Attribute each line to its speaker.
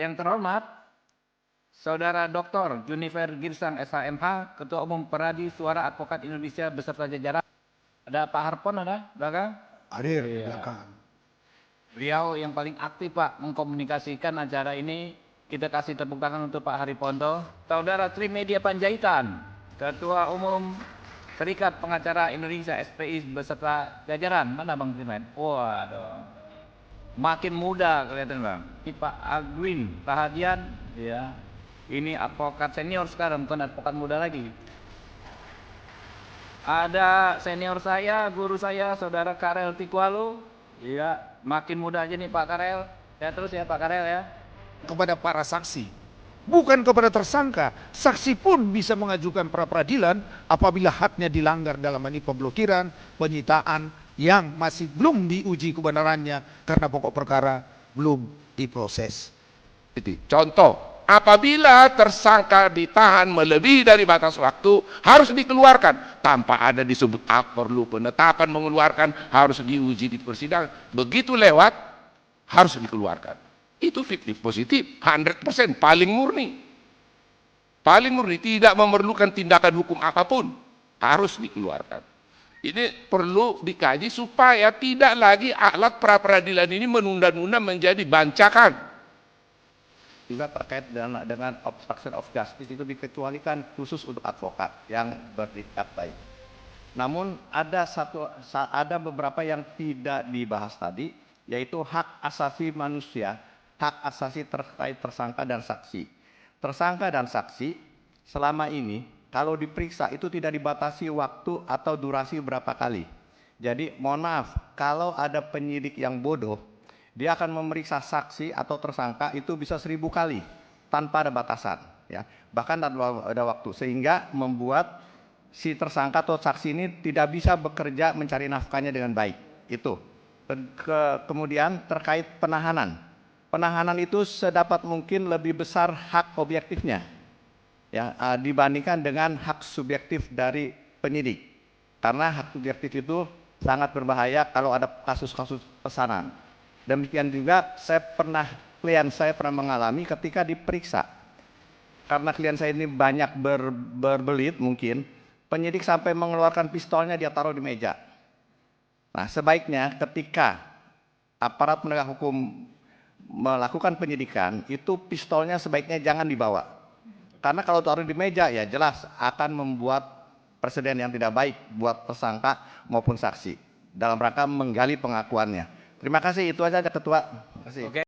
Speaker 1: Yang terhormat, Saudara Dr. Junifer Girsang SHMH, Ketua Umum Peradi Suara Advokat Indonesia beserta jajaran. Ada Pak Harpon, ada belakang?
Speaker 2: Hadir di belakang.
Speaker 1: Beliau yang paling aktif Pak mengkomunikasikan acara ini. Kita kasih tepuk tangan untuk Pak Hariponto. Saudara Trimedia Panjaitan, Ketua Umum Serikat Pengacara Indonesia SPI beserta jajaran. Mana Bang Trimen? Waduh. Makin muda kelihatan Bang. Ini Pak Agwin Rahadian, ya. Ini advokat senior sekarang, bukan advokat muda lagi. Ada senior saya, guru saya, Saudara Karel Tikwalu. Iya, makin muda aja nih Pak Karel. Ya terus ya Pak Karel ya.
Speaker 2: Kepada para saksi, bukan kepada tersangka. Saksi pun bisa mengajukan pra peradilan apabila haknya dilanggar dalam ini pemblokiran, penyitaan yang masih belum diuji kebenarannya karena pokok perkara belum diproses.
Speaker 3: Contoh, apabila tersangka ditahan melebihi dari batas waktu harus dikeluarkan tanpa ada disebut perlu penetapan mengeluarkan, harus diuji di persidangan. Begitu lewat harus dikeluarkan. Itu fiktif positif, 100% paling murni. Paling murni, tidak memerlukan tindakan hukum apapun, harus dikeluarkan. Ini perlu dikaji supaya tidak lagi alat pra peradilan ini menunda-nunda menjadi bancakan.
Speaker 4: Juga terkait dengan obstruction of justice itu dikecualikan khusus untuk advokat yang bertindak baik. Namun ada beberapa yang tidak dibahas tadi, yaitu hak asasi manusia, hak asasi terkait tersangka dan saksi. Tersangka dan saksi selama ini kalau diperiksa itu tidak dibatasi waktu atau durasi berapa kali. Jadi mohon maaf, kalau ada penyidik yang bodoh, dia akan memeriksa saksi atau tersangka itu bisa 1000 kali tanpa ada batasan, ya. Bahkan ada waktu, sehingga membuat si tersangka atau saksi ini tidak bisa bekerja mencari nafkahnya dengan baik. Itu. Kemudian terkait penahanan. Penahanan itu sedapat mungkin lebih besar hak objektifnya, ya, dibandingkan dengan hak subjektif dari penyidik. Karena hak subjektif itu sangat berbahaya kalau ada kasus-kasus pesanan. Demikian juga klien saya pernah mengalami ketika diperiksa. Karena klien saya ini banyak berbelit mungkin, penyidik sampai mengeluarkan pistolnya, dia taruh di meja. Nah, sebaiknya ketika aparat penegak hukum melakukan penyidikan, itu pistolnya sebaiknya jangan dibawa. Karena kalau taruh di meja ya jelas akan membuat presiden yang tidak baik buat tersangka maupun saksi dalam rangka menggali pengakuannya. Terima kasih, itu aja Ketua. Terima kasih.
Speaker 1: Oke.